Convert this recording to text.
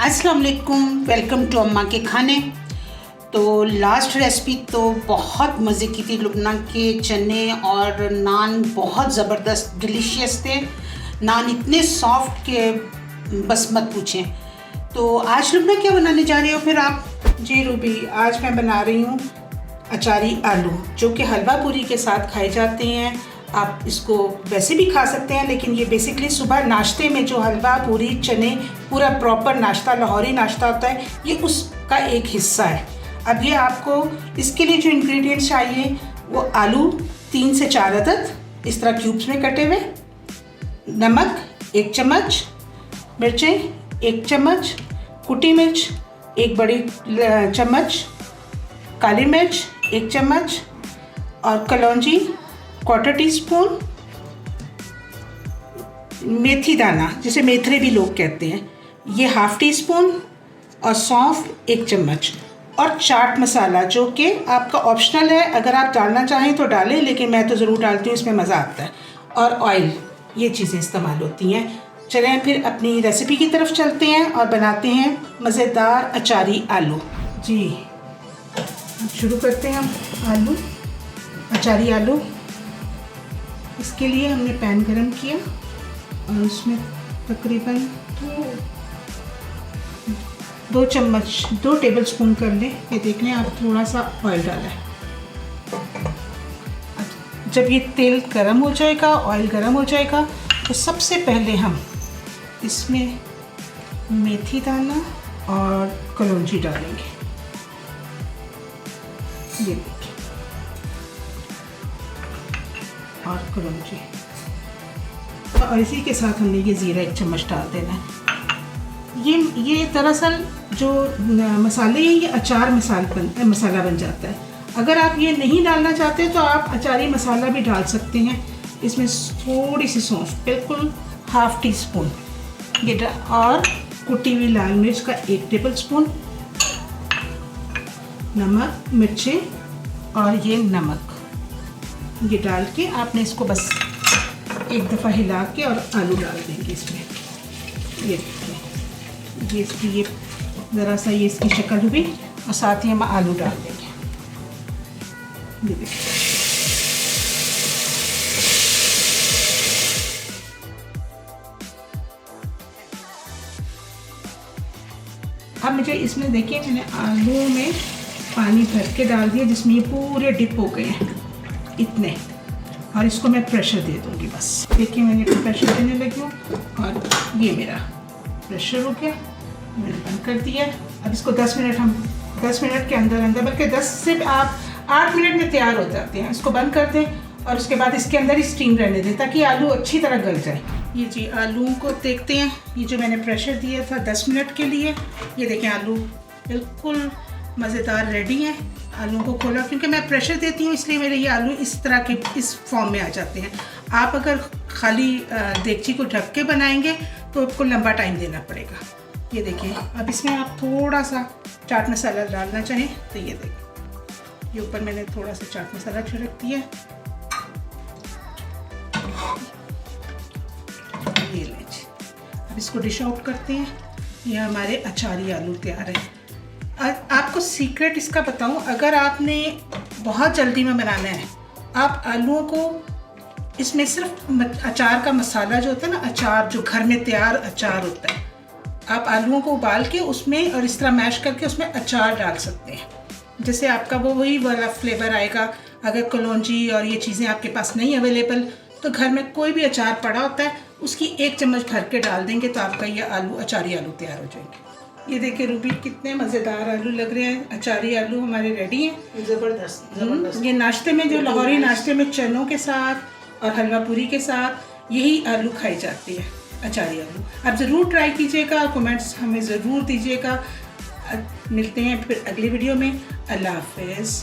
अस्सलाम वालेकुम, welcome to अम्मा के खाने। तो लास्ट रेसिपी तो बहुत मज़े की थी। लुबना के चने और नान बहुत ज़बरदस्त डिलीशियस थे। नान इतने सॉफ्ट के बस मत पूछें। तो आज लुबना क्या बनाने जा रही हो फिर आप? जी रूबी, आज मैं बना रही हूँ अचारी आलू, जो कि हलवा पूरी के साथ खाए जाते हैं। आप इसको वैसे भी खा सकते हैं, लेकिन ये बेसिकली सुबह नाश्ते में जो हलवा पूरी चने पूरा प्रॉपर नाश्ता, लाहौरी नाश्ता होता है, ये उसका एक हिस्सा है। अब ये आपको इसके लिए जो इंग्रेडिएंट्स चाहिए वो आलू 3 से 4 अदद इस तरह क्यूब्स में कटे हुए, नमक 1 चम्मच, मिर्चें 1 चम्मच, कुटी मिर्च 1 बड़ी चम्मच, काली मिर्च 1 चम्मच और कलौंजी 1/4 टीस्पून, मेथी दाना जिसे मेथरे भी लोग कहते हैं ये 1/2 टीस्पून और सौंफ 1 चम्मच और चाट मसाला जो कि आपका ऑप्शनल है। अगर आप डालना चाहें तो डालें, लेकिन मैं तो ज़रूर डालती हूँ, इसमें मज़ा आता है। और ऑयल, ये चीज़ें इस्तेमाल होती हैं। चलें फिर अपनी रेसिपी की तरफ चलते हैं और बनाते हैं मज़ेदार अचारी आलू। जी शुरू करते हैं हम अचारी आलू। इसके लिए हमने पैन गरम किया और उसमें तकरीबन 2 टेबलस्पून कर लें। ये देख लें आप, थोड़ा सा ऑयल डाला है। जब ये तेल गरम हो जाएगा, ऑयल गरम हो जाएगा, तो सबसे पहले हम इसमें मेथी दाना और कलौंजी डालेंगे। ये देखिए, और कलौंजी, और इसी के साथ हमने ये ज़ीरा 1 चम्मच डाल देना है। ये दरअसल जो मसाले हैं ये अचार मसाला बन जाता है। अगर आप ये नहीं डालना चाहते तो आप अचारी मसाला भी डाल सकते हैं। इसमें थोड़ी सी सौंफ, बिल्कुल 1/2 टीस्पून ये और कुटी हुई लाल मिर्च का 1 टेबलस्पून, नमक, मिर्चें और ये नमक, ये डाल के आपने इसको बस एक दफ़ा हिला के और आलू डाल देंगे इसमें। ये इसकी ये ज़रा सा ये इसकी शक्ल हुई और साथ ही हम आलू डाल देंगे। ये देखिए, अब मुझे इसमें देखिए, मैंने आलू में पानी भर के डाल दिया जिसमें ये पूरे डिप हो गए हैं इतने, और इसको मैं प्रेशर दे दूँगी बस। देखिए मैंने प्रेशर देने लगी हूँ और ये मेरा प्रेशर हो गया, मैंने बंद कर दिया। अब इसको 10 मिनट के अंदर बल्कि 10 से आप 8 मिनट में तैयार हो जाते हैं। इसको बंद कर दें और उसके बाद इसके अंदर ही स्टीम रहने दें ताकि आलू अच्छी तरह गल जाए। ये जी आलू को देखते हैं, ये जो मैंने प्रेशर दिया था 10 मिनट के लिए, ये देखें आलू बिल्कुल मज़ेदार रेडी हैं। आलू को खोला, क्योंकि मैं प्रेशर देती हूँ इसलिए मेरे ये आलू इस तरह के इस फॉर्म में आ जाते हैं। आप अगर खाली देगची को ढक के बनाएंगे तो आपको लंबा टाइम देना पड़ेगा। ये देखिए, अब इसमें आप थोड़ा सा चाट मसाला डालना चाहें तो ये देखिए, ये ऊपर मैंने थोड़ा सा चाट मसाला छिड़क दिया। ये लीजिए, अब इसको डिश आउट करते हैं। ये हमारे अचारी आलू तैयार है। आपको सीक्रेट इसका बताऊं, अगर आपने बहुत जल्दी में बनाना है, आप आलूओं को इसमें सिर्फ अचार का मसाला जो होता है ना, अचार जो घर में तैयार अचार होता है, आप आलूओं को उबाल के उसमें और इस तरह मैश करके उसमें अचार डाल सकते हैं, जिससे आपका वो वही वाला फ्लेवर आएगा। अगर कलौंजी और ये चीज़ें आपके पास नहीं अवेलेबल, तो घर में कोई भी अचार पड़ा होता है, उसकी 1 चम्मच भर के डाल देंगे तो आपका ये अचारी आलू तैयार हो जाएंगे। ये देखिए रूबी, कितने मज़ेदार आलू लग रहे हैं। अचारी आलू हमारे रेडी हैं। ज़बरदस्त। ये नाश्ते में, जो लाहौरी नाश्ते में चनों के साथ और हलवा पूरी के साथ यही आलू खाई जाती है, अचारी आलू। आप ज़रूर ट्राई कीजिएगा, कमेंट्स हमें ज़रूर दीजिएगा। मिलते हैं फिर अगली वीडियो में। अल्लाह हाफ़िज़।